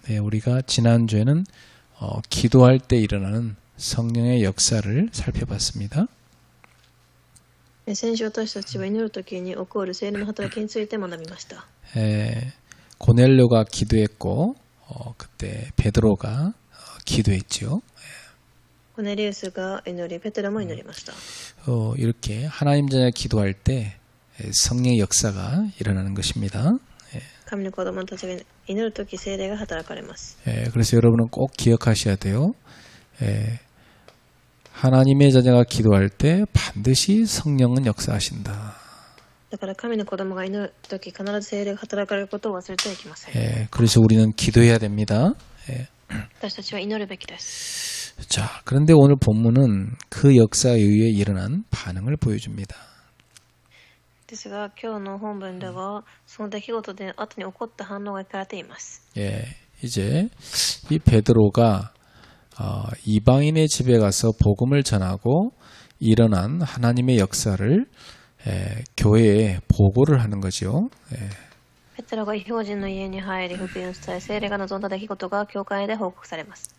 네, 우리가 지난주에는 기도할 때 일어나는 성령의 역사를 살펴봤습니다. 先週私たちは祈るときに起こる聖霊の働きについて学びました。 고넬료가 기도했고 그때 베드로가 기도했죠. コネリウスが祈り、ペテロも祈りました。 이렇게 하나님 자녀 기도할 때 성령의 역사가 일어나는 것입니다. 神の子供たちが祈るとき聖霊が働かれます。 그래서 여러분은 꼭 기억하셔야 돼요. 하나님의 자녀가 기도할 때 반드시 성령은 역사하신다. だから神の子供が祈るとき必ず聖霊が働かれることを忘れてはいけません。 그래서 우리는 기도해야 됩니다. 私たちは祈るべきです。 자, 그런데 오늘 본문은 그 역사에 의해 일어난 반응을 보여줍니다. ですが今日の本文ではその出来事で後に起こった反応が書かれています。 이제 이 베드로가 이방인의 집에 가서 복음을 전하고 일어난 하나님의 역사를 교회에 보고를 하는 거죠. ペテロが異邦人の家に入り福音を伝え聖霊が望んだ出来事が教会で報告されます。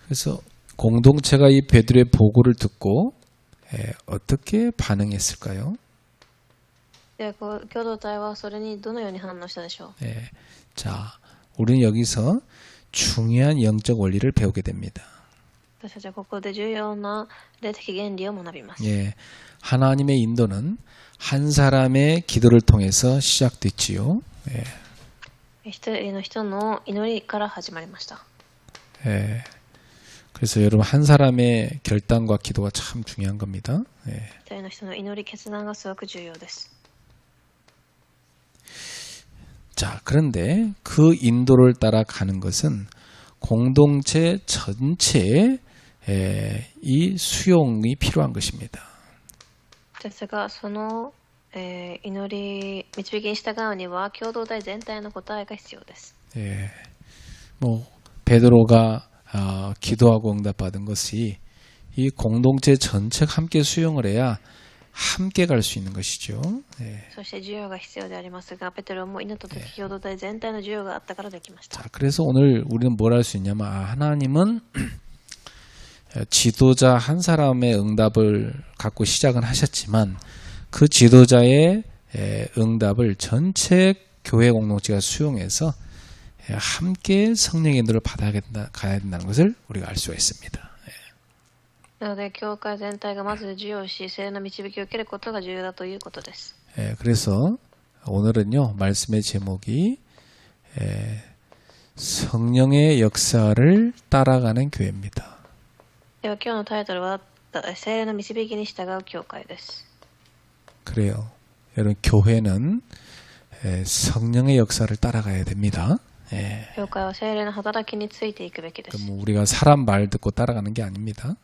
그래서 공동체가 이 베드로의 보고를 듣고 어떻게 반응했을까요? で共同体はそれにどのように反応したでしょう。 자, 우리는 여기서 중요한 영적 원리를 배우게 됩니다. 私たちはここで重要な霊的原理を学びます。 하나님의 인도는 한 사람의 기도를 통해서 시작됐지요. 一人の人の祈りから始まりました。 그래서 여러분 한 사람의 결단과 기도가 참 중요한 겁니다. 一人の人の祈り決断がすごく重要です。 자, 그런데 그 인도를 따라가는 것은 공동체 전체에 이 수용이 필요한 것입니다. ですがその、祈り導きに従うには共同体全体の答えが必要です。 베드로가 기도하고 응답받은 것이 이 공동체 전체가 함께 수용을 해야 함께 갈 수 있는 것이죠. そして需要が必要でありますが、ペテロも祈った時共同体全体の需要があったからできました。 자, 그래서 오늘 우리는 뭘 할 수 있냐면 하나님은 지도자 한 사람의 응답을 갖고 시작은 하셨지만 그 지도자의 응답을 전체 교회 공동체가 수용해서 함께 성령의 인도를 가야 된다는 것을 우리가 알 수가 있습니다. なので教会全体がまず授与し聖霊の導きを受けることが重要だということです。 그래서 오늘은요 말씀의 제목이 성령의 역사를 따라가는 교회입니다. では今日のタイトルは聖霊の導きに従う教会です。 그래요. 여러분 교회는 성령의 역사를 따라가야 됩니다. 教会は聖霊の働きについていくべきです。 우리가 사람 말 듣고 따라가는 게 아닙니다.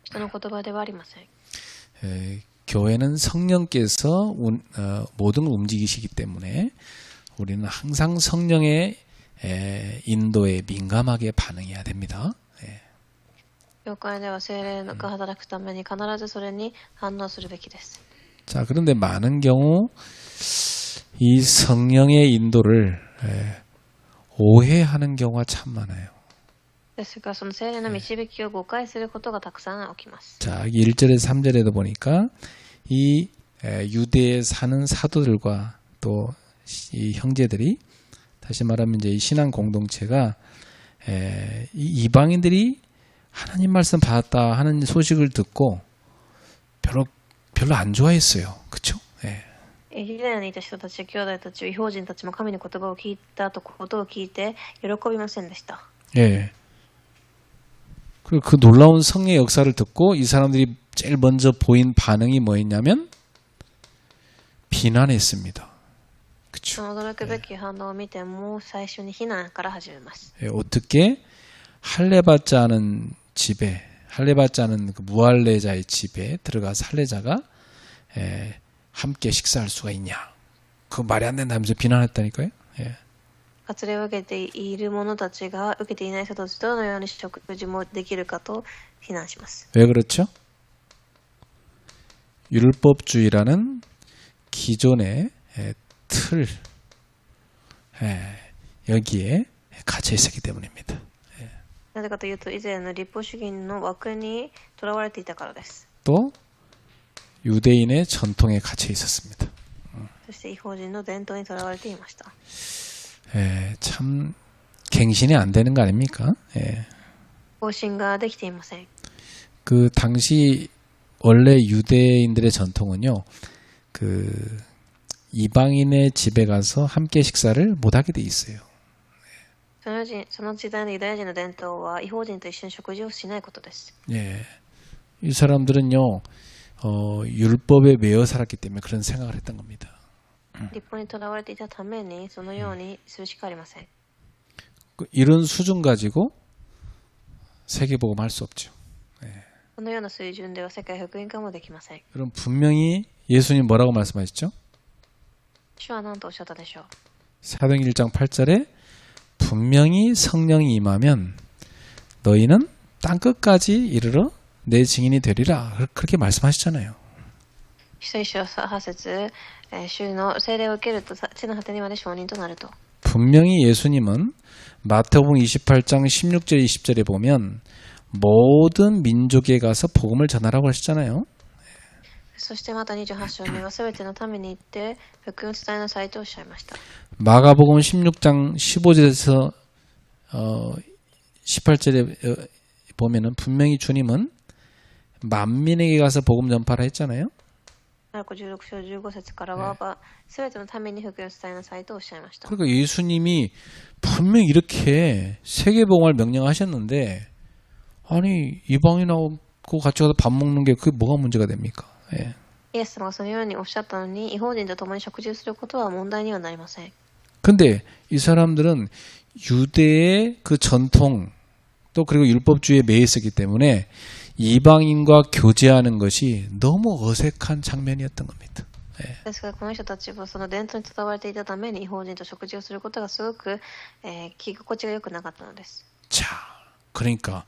人の言葉ではありません。 교회는 성령께서 모든 걸 움직이시기 때문에 우리는 항상 성령의 인도에 민감하게 반응해야 됩니다. 教会では聖霊が働くために必ずそれに反応するべきです。 자, 그런데 많은 경우 이 성령의 인도를 오해하는 경우가 참 많아요. ですがその聖霊の導きを誤解することがたくさん起きます。 자, 1절에서 3절에도 보니까 이 유대에 사는 사도들과 또 이 형제들이 다시 말하면 이제 이 신앙 공동체가 이 이방인들이 하나님 말씀 받았다 하는 소식을 듣고 별로 안 좋아했어요. 그렇죠? ユダヤにいた人たち、兄弟たち、異邦人たちも神の言葉を聞いたことを聞いて喜びませんでした。 그리고 그 놀라운 성령의 역사를 듣고 이 사람들이 제일 먼저 보인 반응이 뭐였냐면 비난했습니다. 그렇죠? 驚くべき反応を見ても最初に非難から始めます。 어떻게 할례받지 않은 집에 할례받지 않은 그 무할례자의 집에 들어가서 할례자가 함께 식사할 수가 있냐? 그 말이 안 된다면서 비난했다니까요. 割礼を受けている者たちが受けていない人たちとどのように食事もできるかと非難します。 왜 그렇죠? 율법주의라는 기존의 틀, 여기에 갇혀 있었기 때문입니다. なぜかというと、以前の立法主義の枠にとらわれていたからです。 또 유대인의 전통에 갇혀 있었습니다. そして異邦人の伝統にとらわれていました。 참 갱신이 안 되는 거 아닙니까? 方針ができていません。 그 당시 원래 유대인들의 전통은요, 그 이방인의 집에 가서 함께 식사를 못하게 돼 있어요. その時代のユダヤ人の伝統は異邦人と一緒に食事をしないことです。 예, 이 사람들은요, 율법에 매여 살았기 때문에 그런 생각을 했던 겁니다. 立法にとらわれていたためにそのようにするしかありません。 이런 수준 가지고 세계복음 할 수 없죠. このような水準では世界福音化もできません。 그럼 분명히 예수님 뭐라고 말씀하셨죠? 主は何とおっしゃったでしょう。 사도행 1장 8절에 분명히 성령이 임하면 너희는 땅끝까지 이르러 내 증인이 되리라. 그렇게 말씀하시잖아요. 使徒一章8節、主の聖霊を受けると地の果てにまで証人となると。 분명히 예수님은 마태복음 28장 16절 20절에 보면 모든 민족에 가서 복음을 전하라고 하셨잖아요. そしてまた28章には全てのために行って福音を伝えなさいとおっしゃいました。 마가복음 16장 15절에서 18절에 보면은 분명히 주님은 만민에게 가서 복음 전파라 했잖아요. マルコ16章15節からは全てのために福音を伝えなさいとおっしゃいました。 그러니까 예수님이 분명히 이렇게 세계복음을 명령하셨는데 아니 이방인하고 같이 가서 밥 먹는 게 그게 뭐가 문제가 됩니까? 예. イエス様がそのようにおっしゃったのに異邦人と共に食事をすることは問題にはなりません。 근데 이 사람들은 유대의 그 전통 또 그리고 율법주의에 매여 있었기 때문에 이방인과 교제하는 것이 너무 어색한 장면이었던 겁니다. ですからこの人たちはその伝統に伝われていたために異邦人と食事をすることがすごく、聞き心地が良くなかったのです。 자, 그러니까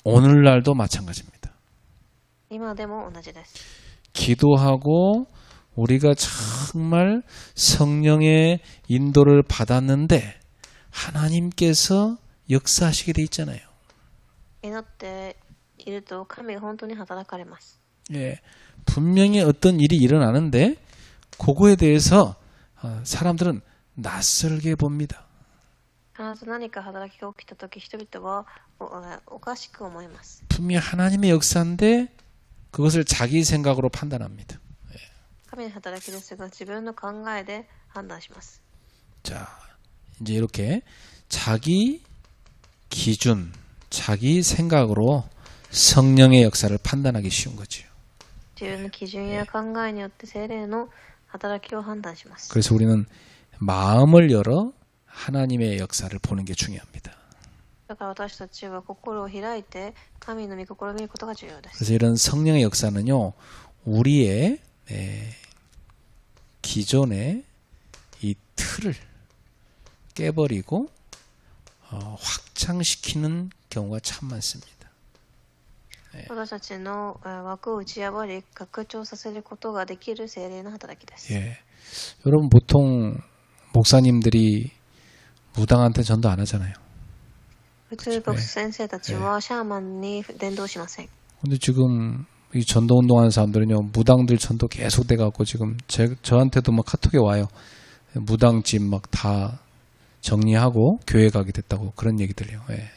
오늘날도 마찬가지입니다. 今でも同じです。 기도하고 우리가 정말 성령의 인도를 받았는데 하나님께서 역사하시게 돼 있잖아요. 祈っていると神が本当に働かれます。 예, 분명히 어떤 일이 일어나는데 그거에 대해서 사람들은 낯설게 봅니다. 必ず何か働きが起きたとき、人々はおかしく思います。 분명히 하나님의 역사인데 그것을 자기 생각으로 판단합니다. 神の働きですが、自分の考えで判断します。 자, 이제 이렇게 자기 기준, 자기 생각으로 성령의 역사를 판단하기 쉬운 거죠. 自分の基準や考えによって聖霊の働きを判断します。 그래서 우리는 마음을 열어 하나님의 역사를 보는 게 중요합니다. だから私たちは心を開いて神の御心を見ることが重要です。 그래서 이런 성령의 역사는요, 우리의 기존의 이 틀을 깨버리고 확장시키는 경우가 참 많습니다. 私たちの枠を打ち破り拡張させることができる聖霊の働きです。 예, 여러분 보통 목사님들이 무당한테 전도 안 하잖아요. 普通牧師先生たちはシャーマンに伝道しません。 근데 지금 이 전도 운동하는 사람들은요, 무당들 전도 계속 돼갖고 지금 저한테도 막 카톡에 와요. 무당집 막 다 정리하고 교회 가게 됐다고 그런 얘기 들려요. 예.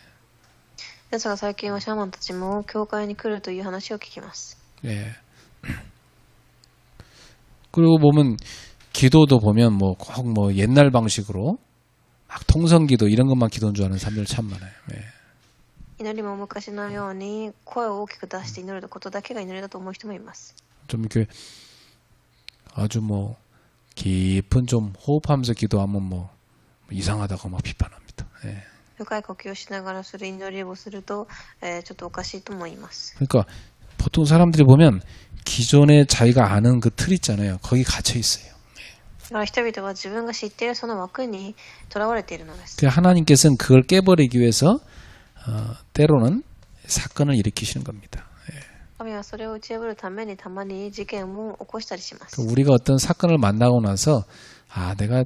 ですが最近はシャーマンたちも教会に来るという話を聞きます。 예. 그리고 보면 기도도 보면 뭐 꼭 뭐 옛날 방식으로 막 통성기도 이런 것만 기도한 줄 아는 사람들 참 많아요. 예. 祈りも昔のように声を大きく出して祈ることだけが祈りだと思う人もいます。 좀 이렇게 아주 뭐 깊은 좀 호흡하면서 기도하면 뭐 이상하다고 막 비판합니다. 예. 深い呼吸をしながらする祈りをすると、ちょっとおかしいと思います。 그러니까 보통 사람들이 보면 기존에 자기가 아는 그 틀 있잖아요. 거기 갇혀 있어요. だから人々は自分が知っているその枠にとらわれているのです。 근데 하나님께서는 그걸 깨버리기 위해서 때로는 사건을 일으키시는 겁니다. 神はそれを打ち破るためにたまに事件を起こしたりします。 우리가 어떤 사건을 만나고 나서 아 내가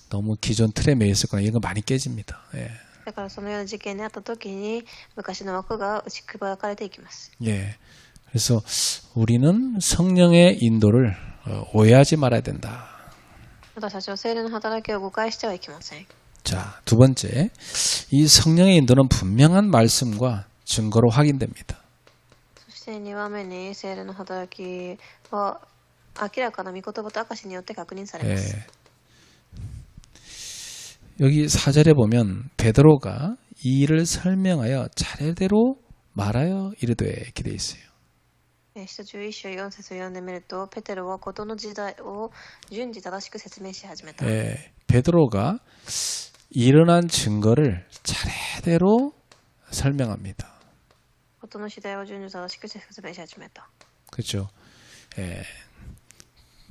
너무 기존 틀에 매여 있었거나 이런 거 많이 깨집니다. 예. だからそのような事件にあった時に昔の枠が打ち砕かれていきます。 예. 그래서 우리는 성령의 인도를 오해하지 말아야 된다. 私たちは聖霊の働きを誤解してはいけません。 자, 두 번째. 이 성령의 인도는 분명한 말씀과 증거로 확인됩니다. そして2番目に聖霊の働きは明らかな御言葉と証によって確認されます。 예. 여기 4절에 보면 베드로가 이 일을 설명하여 차례대로 말하여 이르되 이렇게 돼 있어요. 使徒11章4節を読んでみると、ペテロは事の時代を順次正しく説明し始めた。 예, 베드로가 일어난 증거를 차례대로 설명합니다. 事の時代を順次正しく説明し始めた。 그렇죠. 예.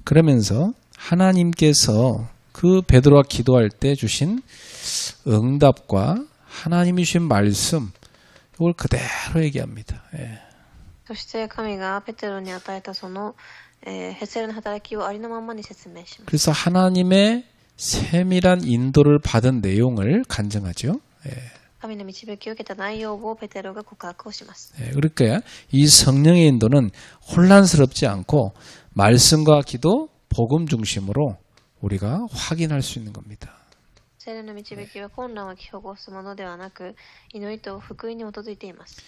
그러면서 하나님께서 그 베드로가 기도할 때 주신 응답과 하나님이 주신 말씀 이걸 그대로 얘기합니다. 예. そして神がペテロに与えたその、聖霊の働きをありのままに説明します。 그래서 하나님의 세밀한 인도를 받은 내용을 간증하죠. 예. 神の導きを受けた内容をペテロが告白をします。 예. 그러니까 이 성령의 인도는 혼란스럽지 않고 말씀과 기도, 복음 중심으로 우리가 확인할 수 있는 겁니다. 聖霊の導きは混乱を起こすものではなく、祈りと福音に基づいています。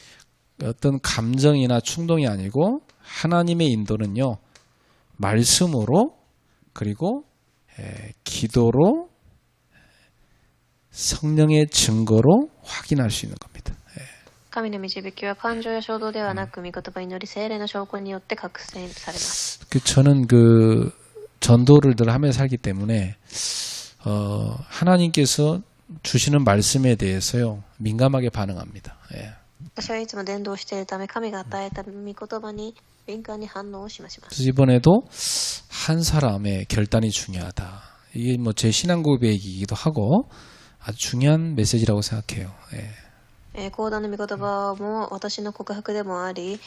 어떤 감정이나 충동이 아니고 하나님의 인도는요. 말씀으로 그리고 기도로 성령의 증거로 확인할 수 있는 겁니다. 神の導きは感情や衝動ではなく、御言葉、祈り、聖霊の証拠によって確信されます。 저는 그 전도를 늘 하면서 살기 때문에 하나님께서 주시는 말씀에 대해서요 민감하게 반응합니다. 예. 私はいつも伝道しているため、神が与えた御言葉に敏感に反応を示します。 그래서 이번에도 한 사람의 결단이 중요하다. 이게 뭐 제 신앙 고백이기도 하고 아주 중요한 메시지라고 생각해요. 예. 講談の御言葉も私の告白でもあり、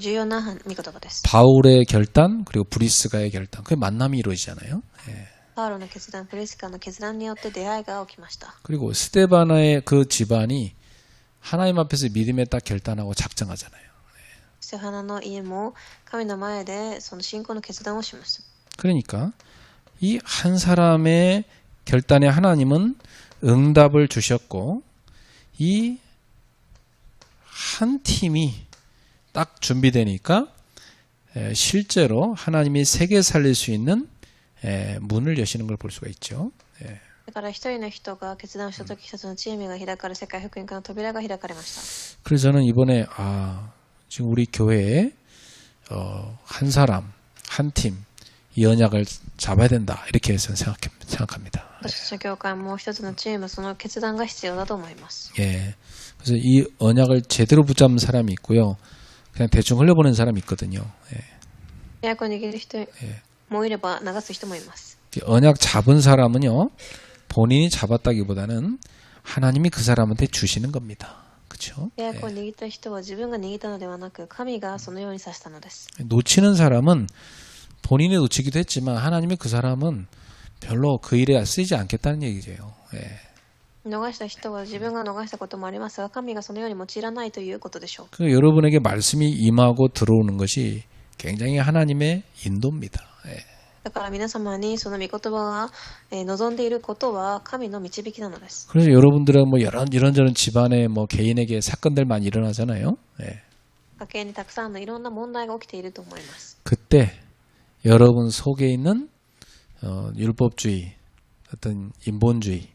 重要な御言葉です。 바울의 결단 그리고 브리스가의 결단 그 만남이 이루어지잖아요. 예. パウロの決断、プリスカの決断によって出会いが起きました。 그리고 스데바나의 그 집안이 하나님 앞에서 믿음에 딱 결단하고 작정하잖아요. ステファナの家も神の前でその信仰の決断をします。 그러니까 이 한 사람의 결단에 하나님은 응답을 주셨고 이 한 팀이 딱 준비되니까 실제로 하나님이 세계 살릴 수 있는 문을 여시는 걸 볼 수가 있죠. だから一人の人が決断をしたとき、一つのチームが開かれ、世界福音化の扉が開かれました。 그래서 저는 이번에 지금 우리 교회에 한 사람, 한 팀, 이 언약을 잡아야 된다 이렇게 해서 생각합니다. 私たちの教会も一つのチーム、その決断が必要だと思います。 예. 그래서 이 언약을 제대로 붙잡는 사람이 있고요. 그냥 대충 흘려보는 사람이 있거든요. 예. 約を握る人もいれば流す人もいます。 언약 잡은 사람은요. 본인이 잡았다기보다는 하나님이 그 사람한테 주시는 겁니다. 그렇죠? 約を握った人は自分が握ったのではなく、神がそのようにさせたのです。 놓치는 사람은 본인이 놓치기도 했지만 하나님이 그 사람은 별로 그 일에 쓰이지 않겠다는 얘기죠. 예. 逃した人は自分が逃したこともありますが、神がそのように用いらないということでしょう。 그 여러분에게 말씀이 임하고 들어오는 것이 굉장히 하나님의 인도입니다. 예. だから皆様にその御言葉が望んでいることは神の導きなのです。 그래서 여러분들은 뭐 이런저런 집안에 뭐 개인에게 사건들 많이 일어나잖아요. 예. 家計にたくさんのいろんな問題が起きていると思います。 그때 여러분 속에 있는 율법주의, 어떤 인본주의,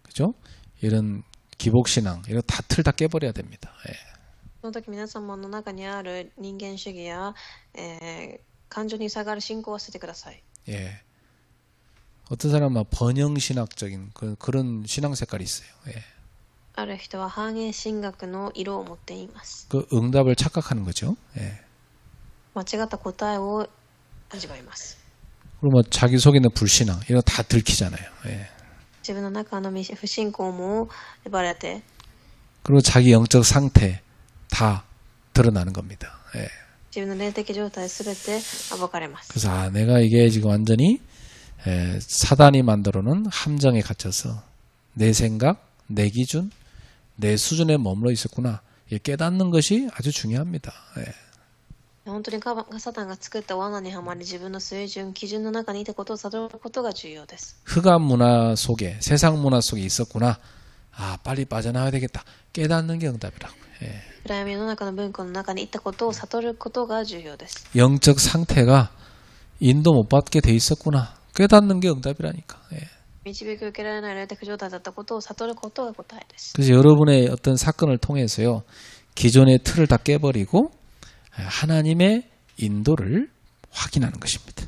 그죠? 이런 기복신앙, 이런 다 틀 다 깨버려야 됩니다. 예. その時皆様の中にある人間主義や、感情に下がる信仰を捨ててください。 예. 어떤 사람은 번영신학적인 그런 신앙 색깔이 있어요. 예. ある人は繁栄神学の色を持っています。 그 응답을 착각하는 거죠. 예. 間違った答えを味わいます。 그리고 뭐 자기 속에 있는 불신앙 이런 거 다 들키잖아요. 예. 自分の中の不信仰もバレて、 그리고 자기 영적 상태 다 드러나는 겁니다. 예. 自分の霊的状態すべて暴かれます。 그래서 내가 이게 지금 완전히 사단이 만들어 놓은 함정에 갇혀서 내 생각, 내 기준, 내 수준에 머물러 있었구나. 깨닫는 것이 아주 중요합니다. 本当にサタンが作った罠にはまり自分の水準、基準の中にいたことを悟ることが重要です。 흑암 문화 속에, 세상 문화 속에 있었구나. 아, 빨리 빠져나와야 되겠다. 깨닫는 게 응답이라고. 暗闇の中の文化の中にいたことを悟ることが重要です。 영적 상태가 인도 못 받게 돼 있었구나. 깨닫는 게 응답이라니까. 導き受けられない霊的状態だったことを悟ることが答えです。 그래서 여러분의 어떤 사건을 통해서요, 기존의 틀을 다 깨버리고 하나님의 인도를 확인하는 것입니다.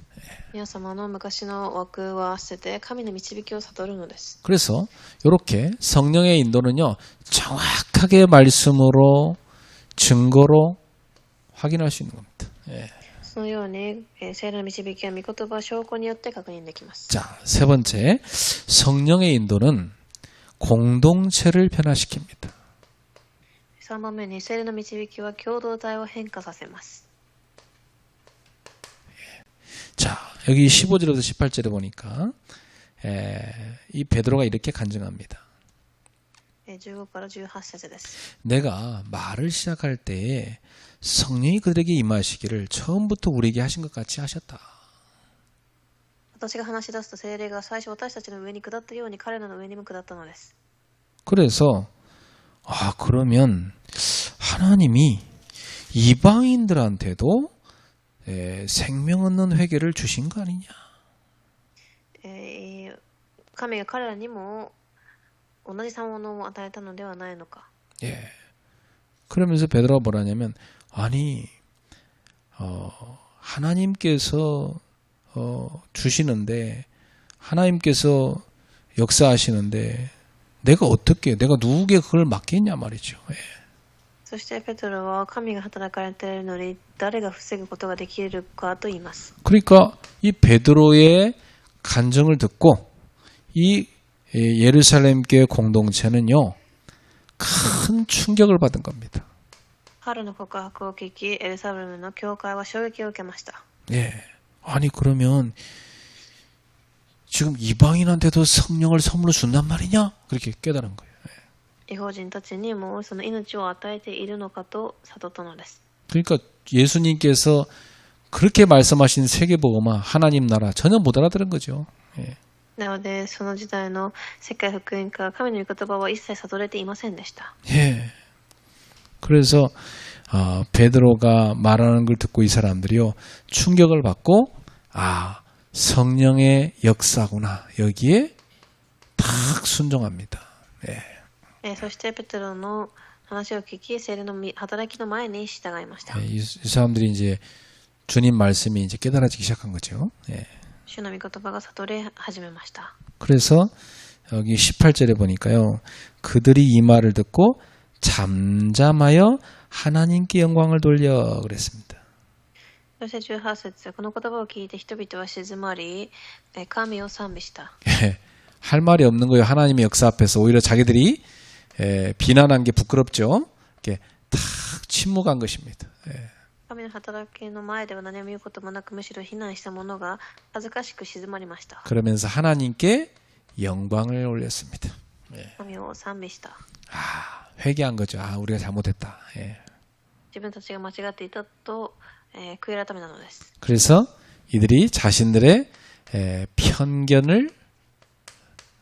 皆様の昔の枠は捨てて神の導きを悟るのです。 그래서 이렇게 성령의 인도는요, 정확하게 말씀으로 증거로 확인할 수 있는 겁니다. そのように聖霊の導きは御言葉証拠によって確認できます。 자, 세 번째, 성령의 인도는 공동체를 변화시킵니다. 3番目に聖霊の導きは共同体を変化させます。 자, 여기 15절부터 18절에 보니까 이 베드로가 이렇게 간증합니다. 15から18節です。 내가 말을 시작할 때에 성령이 그들에게 임하시기를 처음부터 우리에게 하신 것 같이 하셨다. 私が話し出すと聖霊が最初私たちの上に下ったように彼らの上にも下ったのです。 그래서 그러면 하나님이 이방인들한테도 생명 얻는 회개를 주신 거 아니냐? 神が彼らにも同じ賜物を与えたのではないのか。 그러면서 베드로가 뭐라냐면 아니 하나님께서 주시는데 하나님께서 역사하시는데 내가 누구에게 그걸 맡겠냐 말이죠. そしてペトロは神が働かれているのに誰が防ぐことができるかと言います。 그러니까 이 베드로의 간증을 듣고 이 예루살렘 교회 공동체는요, 큰 충격을 받은 겁니다. 彼の告白を聞きエルサレムの教会は衝撃を受けました。 아니 그러면 지금 이방인한테도 성령을 선물로 준단 말이냐? 그렇게 깨달은 거예요. 異邦人たちにもその命を与えているのかと悟ったのです。 그러니까 예수님께서 그렇게 말씀하신 세계복음화 하나님 나라 전혀 못 알아들은 거죠. なのでその時代の世界福音家神の御言葉は一切悟れていませんでした。 그래서 베드로가 말하는 걸 듣고 이 사람들이요, 충격을 받고 성령의 역사구나, 여기에 딱 순종합니다. そしてペテロの話を聞き聖霊の働きの前に従いました。 이 사람들이 이제 주님 말씀이 이제 깨달아지기 시작한 거죠. 主の御言葉が悟り始めました。 그래서 여기 18절에 보니까요, 그들이 이 말을 듣고 잠잠하여 하나님께 영광을 돌려 그랬습니다. そして18節、この言葉を聞いて人々は静まり、神を賛美した。 할 말이 없는 거예요. 하나님의 역사 앞에서 오히려 자기들이 비난한 게 부끄럽죠. 이렇게 탁 침묵한 것입니다. 神の働きの前では何も言うこともなく、むしろ非難した者が恥ずかしく静まりました。 그러면서 하나님께 영광을 올렸습니다. 神を賛美した。 회개한 거죠. 우리가 잘못했다. 自分たちが間違っていたと、悔い改めなのです。 그래서 이들이 자신들의 편견을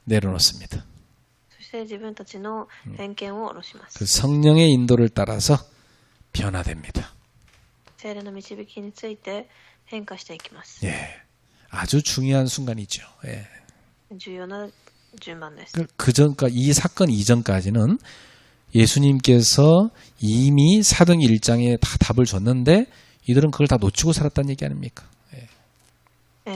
내려놓습니다. そして自分たちの偏見を下ろします。 그 성령의 인도를 따라서 변화됩니다. 聖霊の導きについて変化していきます。 아주 중요한 순간이죠. 重要な順番です。 이 사건 이전까지는 예수님께서 이미 사도행 1장에 다 답을 줬는데 이들은 그걸 다 놓치고 살았다는 얘기 아닙니까?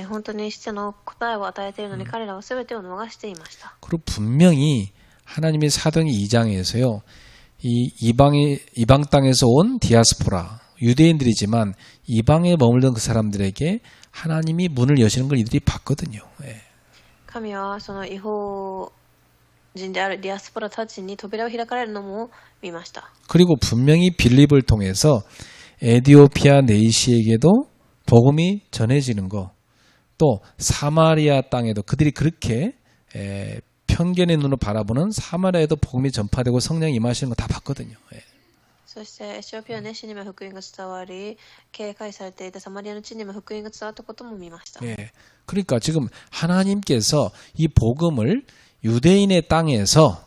本当に使者の答えを与えているのに彼らは全てを逃していました。 그리고 분명히 하나님의 사도행 2장에서요, 이 이방 땅에서 온 디아스포라 유대인들이지만 이방에 머물던 그 사람들에게 하나님이 문을 여시는 걸 이들이 봤거든요. 神はその異邦人であるディアスポラたちに扉を開かれるのも見ました。 그리고 분명히 빌립을 통해서 에디오피아 네이시에게도 복음이 전해지는 거, 또 사마리아 땅에도 그들이 그렇게 편견의 눈으로 바라보는 사마리아에도 복음이 전파되고 성령이 임하시는 거 다 봤거든요. そしてエチオピアの西にも福音が伝わり、警戒されていたサマリアの地にも福音が伝わったことも見ました。 그러니까 지금 하나님께서 이 복음을 유대인의 땅에서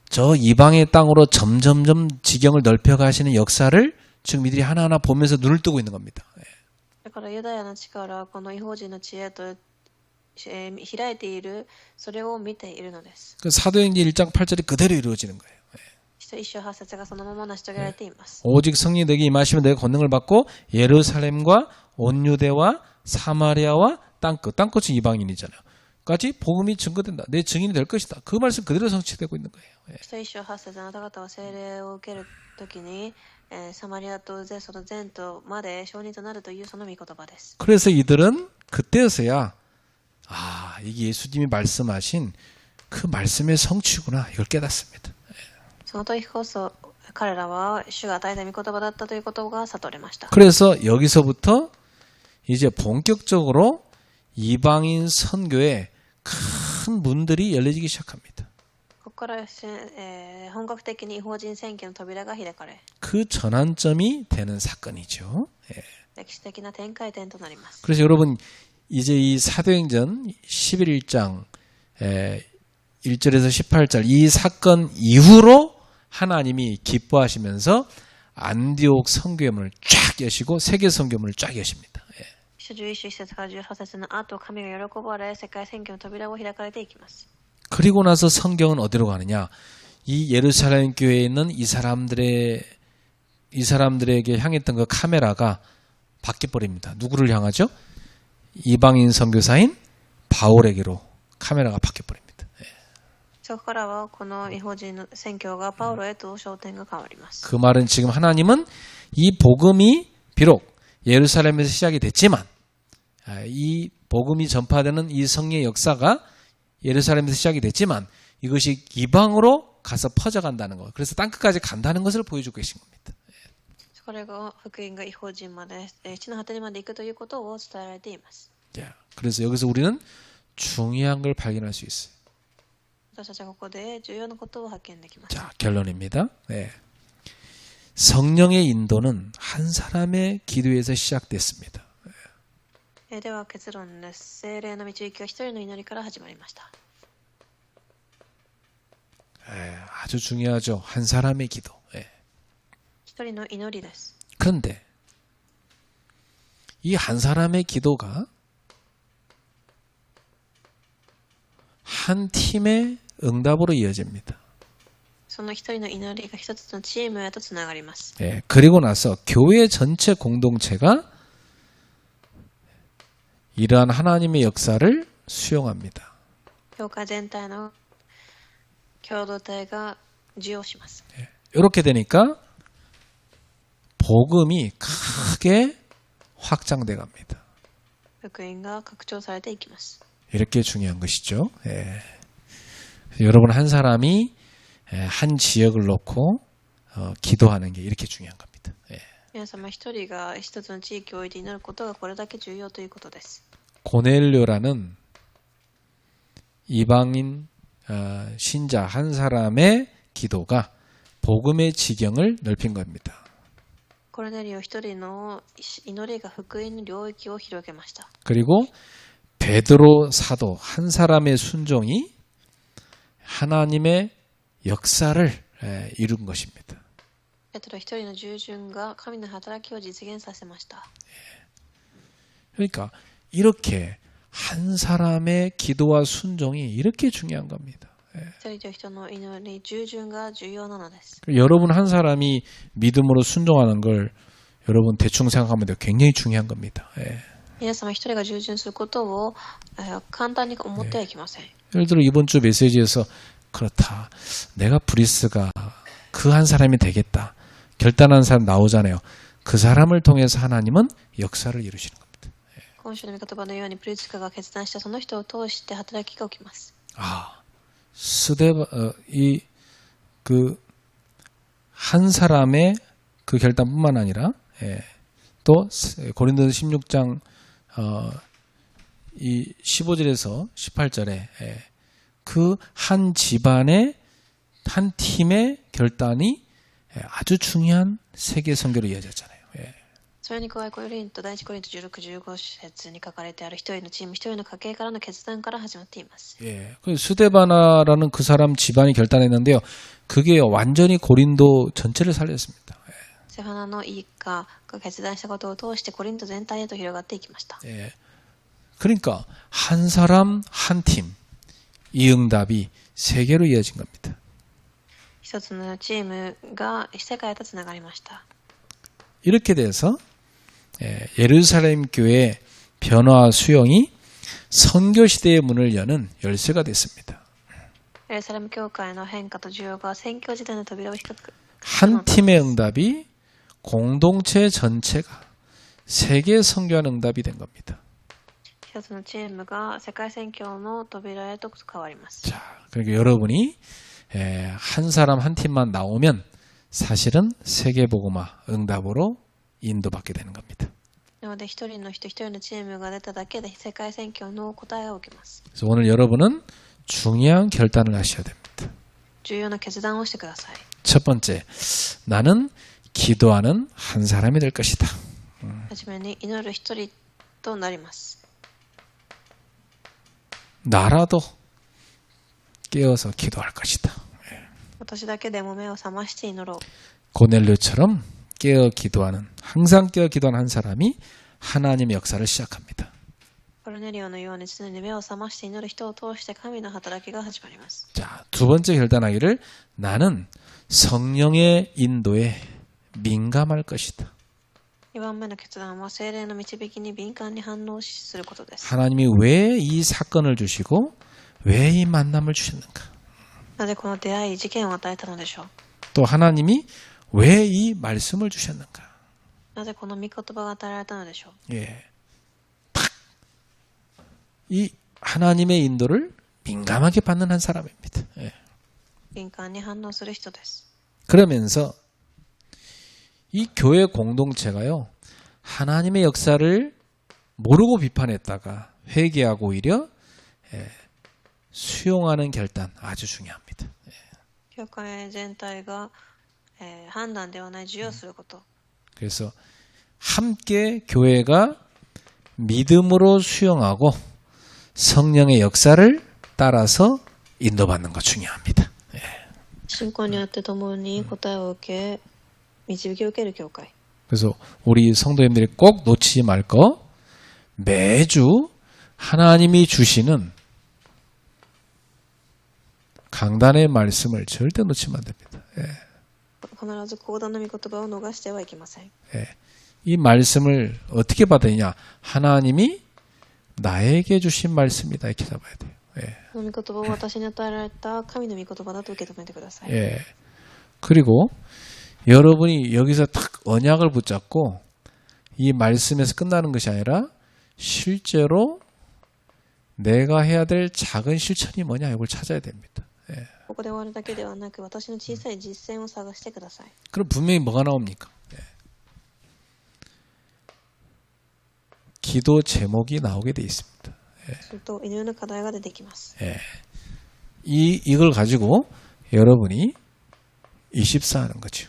저 이방의 땅으로 점점점 지경을 넓혀가시는 역사를 지금 이들이 하나하나 보면서 눈을 뜨고 있는 겁니다. だからユダヤの地からこの異邦人の地へと開いている、それを見ているのです。 그 사도행전 1장 8절이 그대로 이루어지는 거예요. 一章八節がそのまま成し遂げられています。 오직 성령이 너에게 임하시면 너희가 권능을 받고 예루살렘과 온 유대와 사마리아와 땅끝이 이방인이잖아요. 까지 복음이 증거된다. 내 증인이 될 것이다. 그 말씀 그대로 성취되고 있는 거예요. 一章八節あなた方は聖霊を受けるときに、サマリアとその全土まで証人となるというその御言葉です。 그래서 이들은 그때서야 이게 예수님이 말씀하신 그 말씀의 성취구나 이걸 깨닫습니다. その時こそ彼らは主が与えた御言葉だったということが悟れました。 그래서 여기서부터 이제 본격적으로 이방인 선교에 큰 문들이 열려지기 시작합니다. ここから本格的に異邦人宣教の扉が開かれ、 그 전환점이 되는 사건이죠. 歴史的な転換点となります。 그래서 여러분 이제 이 사도행전 11장 1절에서 18절 이 사건 이후로 하나님이 기뻐하시면서 안디옥 선교의 문을 쫙 여시고 세계 선교의 문을 쫙 여십니다. 11章1節から18節の後、神が喜ばれ、世界宣教の扉を開かれていきます。 그리고 나서 성경은 어디로 가느냐? 이 예루살렘 교회에 있는 이 사람들에게 향했던 그 카메라가 바뀌어 버립니다. 누구를 향하죠? 이방인 선교사인 바울에게로 카메라가 바뀌어 버립니다. そこからはこの異邦人の宣教がパウロへと焦点が変わります。 그 말은 지금 하나님은 이 복음이 비록 예루살렘에서 시작이 됐지만 이 복음이 전파되는 이 성령의 역사가 예루살렘에서 시작이 됐지만 이것이 이방으로 가서 퍼져간다는 것. 그래서 땅끝까지 간다는 것을 보여주고 계신 겁니다. これが福音が異邦人まで地の果てにまで行くということを伝えられています。 그래서 여기서 우리는 중요한 걸 발견할 수 있어요. 私たちはここで重要なことを発見できます。 자, 결론입니다. 성령의 인도는 한 사람의 기도에서 시작됐습니다. では結論です。聖霊の導きは一人の祈りから始まりました。 아주 중요하죠. 한 사람의 기도. 一人の祈りです。 그런데 이 한 사람의 기도가 한 팀의 응답으로 이어집니다. その一人の祈りが一つのチームへとつながります。 그리고 나서 교회 전체 공동체가 이러한 하나님의 역사를 수용합니다. 教会全体の共同体が受容します。 이렇게 되니까 복음이 크게 확장돼 갑니다. 福音が拡張されていきます。 이렇게 중요한 것이죠. 여러분 한 사람이 한 지역을 놓고 기도하는 게 이렇게 중요한 겁니다. 皆様一人が一つの地域を置いて祈ることがこれだけ重要ということです。 고넬료라는 이방인 신자 한 사람의 기도가 복음의 지경을 넓힌 겁니다. コルネリオ一人の祈りが福音の領域を広げました。 그리고 베드로 사도 한 사람의 순종이 하나님의 역사를 이룬 것입니다. ペトロ一人の従順が神の働きを実現させました。 그러니까 이렇게 한 사람의 기도와 순종이 이렇게 중요한 겁니다. 一人と人の祈り、従順が重要なのです。 여러분 한 사람이 믿음으로 순종하는 걸 여러분 대충 생각하면 돼요. 굉장히 중요한 겁니다. 皆様一人が従順することを簡単に思ってはいけません。 예를 들어 이번 주 메시지에서 그렇다. 내가 브리스가 그 한 사람이 되겠다. 결단한 사람 나오잖아요. 그 사람을 통해서 하나님은 역사를 이루시는 겁니다. 今週の御言葉のようにプリツカが決断したその人を通して働きが起きます。 한 사람의 그 결단뿐만 아니라 또 고린도서 16장 이 15절에서 18절에 그 한 집안의 한 팀의 결단이 아주 중요한 세계 선교로 이어졌잖아요. それに加えコリント第一コリント16、15節に書かれてある一人のチーム一人の家系からの決断から始まっています。 그 스데바나라는 그 사람 집안이 결단했는데요. 그게 완전히 고린도 전체를 살렸습니다. セファナの一家が決断したことを通してコリント全体へと広がっていきました。 그러니까 한 사람 한 팀, 이 응답이 세계로 이어진 겁니다. 一つのチームが世界とつながりました。 이렇게 돼서 예루살렘 교회 변화 수용이 선교 시대의 문을 여는 열쇠가 됐습니다. エルサレム教会の変化と需要が宣教時代の扉を開く。 한 팀의 응답이 공동체 전체가 세계 선교한 응답이 된 겁니다. 一つのチームが世界宣教の扉へと変わります。 자, 그러니까 여러분이 한 사람 한 팀만 나오면 사실은 세계 복음화 응답으로 인도받게 되는 겁니다. なので一人の人一人のチームが出ただけで世界宣教の答えを受けます。 그래서 오늘 여러분은 중요한 결단을 하셔야 됩니다. 重要な決断をしてください。 첫 번째, 나는 기도하는 한 사람이 될 것이다. はじめに祈る一人となります。 나라도 깨어서 기도할 것이다. 私だけでも目を覚まして祈ろう。 고넬료처럼 깨어 기도하는, 항상 깨어 기도하는 한 사람이 하나님의 역사를 시작합니다. コルネリオのように常に目を覚まして祈る人を通して神の働きが始まります。 자, 두 번째 결단하기를 나는 성령의 인도에 민감할 것이다. 2番目の決断は聖霊の導きに敏感に反応することです。 하나님이 왜 이 사건을 주시고 왜 이 만남을 주셨는가? なぜこの出会い、事件を与えたのでしょう。 또 하나님이 왜 이 말씀을 주셨는가? なぜこの御言葉が与えられたのでしょう。 예. 탁! 이 하나님의 인도를 민감하게 받는 한 사람입니다. 예. 敏感に反応する人です。 그러면서 이 교회 공동체가요, 하나님의 역사를 모르고 비판했다가 회개하고 오히려 수용하는 결단 아주 중요합니다. 教会全体が、判断ではない授与すること。 그래서 함께 교회가 믿음으로 수용하고 성령의 역사를 따라서 인도받는 거 중요합니다. 信仰によって共に答えを受け、導きを受ける教会。 그래서 우리 성도님들이 꼭 놓치지 말 거, 매주 하나님이 주시는 강단의 말씀을 절대 놓치면 안 됩니다. 必ず講談の御言葉を逃してはいけません。 이 말씀을 어떻게 받아야 되냐? 하나님이 나에게 주신 말씀이다. 이렇게 잡아야 돼요. この御言葉を私に与えられた神の御言葉だと受け止めてください。 그리고 여러분이 여기서 딱 언약을 붙잡고 이 말씀에서 끝나는 것이 아니라 실제로 내가 해야 될 작은 실천이 뭐냐 이걸 찾아야 됩니다. ここで終わるだけではなく、私の小さい実践を探してください。 그럼 분명히 뭐가 나옵니까? 기도 제목이 나오게 돼 있습니다. すると祈りの課題が出てきます。 이걸 가지고 여러분이 24 하는 거죠.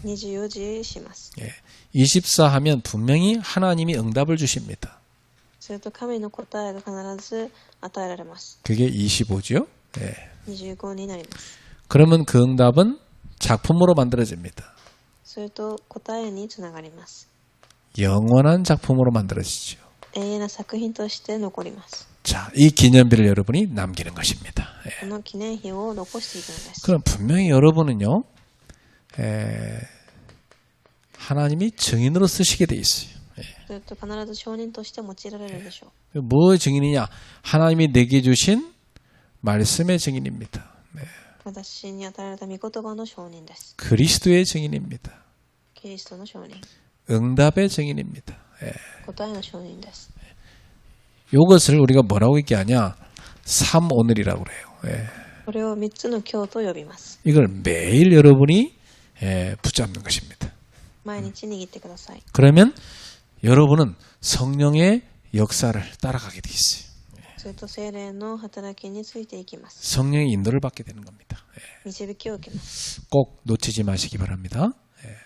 24時します。 24 하면 분명히 하나님이 응답을 주십니다. すると神の答えが必ず与えられます。 그게 25죠. 25になります。 그러면 그 응답은 작품으로 만들어집니다. すると答えにつながります。 영원한 작품으로 만들어지죠. 永遠な作品として残ります。 자, 이 기념비를 여러분이 남기는 것입니다. この記念碑を残していくのです。 그럼 분명히 여러분은요, 하나님이 증인으로 쓰시게 돼 있어요. すると必ず証人として用いられるでしょう。 뭐 증인이냐? 하나님이 내게 주신 말씀의 증인입니다. 私に与えられた御言葉の証人です。 그리스도의 증인입니다. キリストの証人。 응답의 증인입니다. 答えの証人です。 이것을 우리가 뭐라고 얘기하냐? 3오늘이라고 그래요. これを3つの今日と呼びます。 이걸 매일 여러분이 붙잡는 것입니다. 毎日握ってください。 그러면 여러분은 성령의 역사를 따라가게 돼 있어요. すると聖霊の働きについていきます。 성령의 인도를 받게 되는 겁니다. 導きを受けます。 꼭 놓치지 마시기 바랍니다.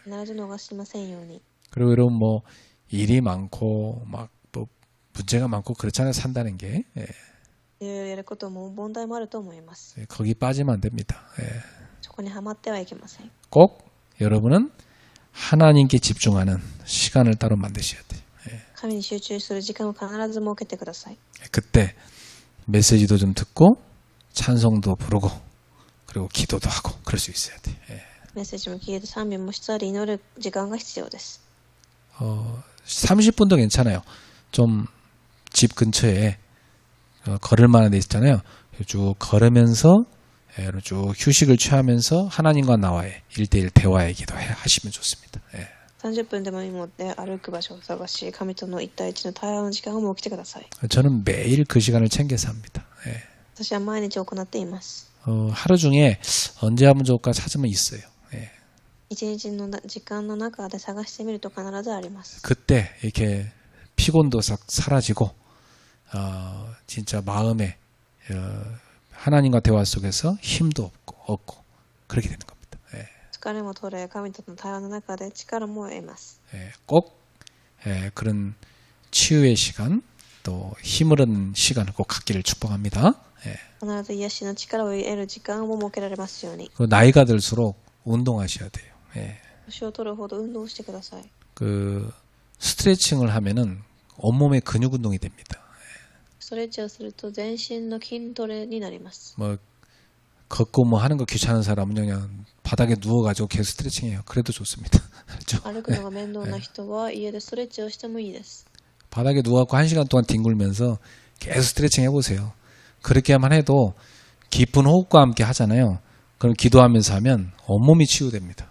必ず逃しませんように。 그리고 여러분 뭐 일이 많고 막 뭐 문제가 많고 그렇잖아요. 산다는 게 いろいろやることも問題もあると思います。 거기 빠지면 안 됩니다. そこにはまってはいけません。 꼭 여러분은 하나님께 집중하는 시간을 따로 만드셔야 돼요. 神に集中する時間を必ず設けてください。 그때 메시지도 좀 듣고 찬송도 부르고 그리고 기도도 하고 그럴 수 있어야 돼요. メッセージも聞いて賛美もしつつ祈る時間が必要です。 30분도 괜찮아요. 좀 집 근처에 걸을 만한 데 있잖아요. 쭉 걸으면서 쭉 휴식을 취하면서 하나님과 나와의 1대1 대화의 기도 하시면 좋습니다. 30分でもいいので歩く場所を探し、神との一対一の対話の時間を設けてください。 저는 매일 그 시간을 챙겨서 합니다. 私は毎日行っています。 하루 중에 언제 하면 좋을까 찾으면 있어요. 一日の時間の中で探してみると必ずあります。 그때 이렇게 피곤도 싹 사라지고 진짜 마음에 하나님과 대화 속에서 힘도 얻고 그렇게 되는 겁니다. 疲れも取れ、神との対話の中で力も得ます。 꼭 그런 치유의 시간 또 힘을 얻는 시간을 꼭 갖기를 축복합니다. 必ず癒しの力を得る時間を設けられますように。 나이가 들수록 운동하셔야 돼요. 年を取るほど運動してください。 그 스트레칭을 하면은 온몸의 근육 운동이 됩니다. ストレッチをすると全身の筋トレになります。 뭐 걷고 뭐 하는 거 귀찮은 사람은 그냥 바닥에 누워가지고 계속 스트레칭해요. 그래도 좋습니다. 그렇죠? 歩くのが面倒な人は家でストレッチをしてもいいです。 바닥에 누워갖고 1시간 동안 뒹굴면서 계속 스트레칭 해보세요. 그렇게만 해도 깊은 호흡과 함께 하잖아요. 그럼 기도하면서 하면 온몸이 치유됩니다.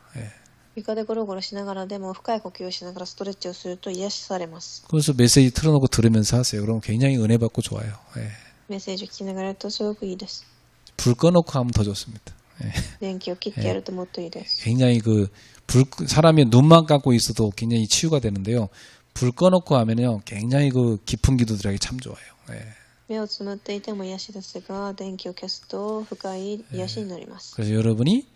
床でゴロゴロしながらでも深い呼吸をしながらストレッチをすると癒しされます。 그래서 메시지 틀어놓고 들으면서 하세요. 그럼 굉장히 은혜 받고 좋아요. メッセージを聞きながらやるとすごくいいです。 불 꺼놓고 하면 더 좋습니다. 電気を切ってやるともっといいです。 굉장히 사람이 눈만 감고 있어도 굉장히 치유가 되는데요. 불 꺼놓고 하면요. 굉장히 깊은 기도들에게 참 좋아요. 目をつむっていても癒しですが、電気を消すと深い癒しになります。 그래서 여러분이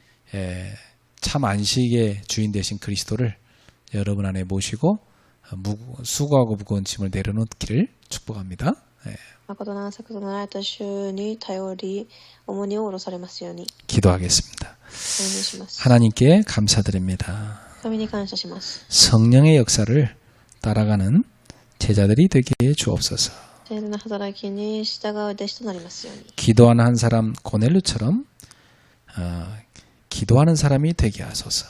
참 안식의 주인 되신 그리스도를 여러분 안에 모시고 수고하고 무거운 짐을 내려놓기를 축복합니다. 誠の安息となられた主に頼り、重荷を下ろされますように。 기도하겠습니다. お願いします。 하나님께 감사드립니다. 神に感謝します。 성령의 역사를 따라가는 제자들이 되게 해 주옵소서. 聖霊の働きに従う弟子となりますように。 기도하는 한 사람 고넬료처럼 기도하는 사람이 되게 하소서.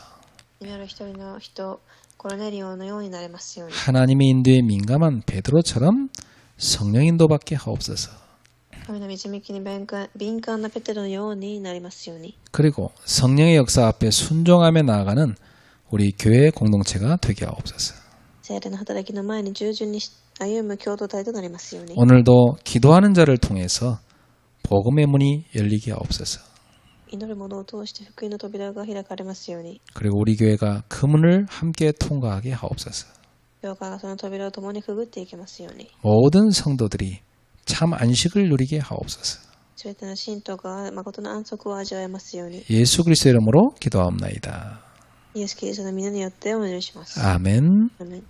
祈る一人の人、コルネリオのようになれますように。 하나님의 인도에 민감한 베드로처럼 성령 인도받게 하옵소서. 神の導きに敏感なペテロのようになりますように。 그리고 성령의 역사 앞에 순종하며 나아가는 우리 교회 공동체가 되게 하옵소서. 聖霊の働きの前に従順に歩む共同体となりますように。 오늘도 기도하는 자를 통해서 복음의 문이 열리게 하옵소서. 祈る者を通して福音の扉が開かれますように。 그리고 우리 교회가 그 문을 함께 통과하게 하옵소서. 教会がその扉を共にくぐっていきますように。 모든 성도들이 참 안식을 누리게 하옵소서. すべての信徒が誠の安息を味わえますように。 예수 그리스도의 이름으로 기도하옵나이다. イエス・キリストの皆によってお祈りします。 아멘. アーメン。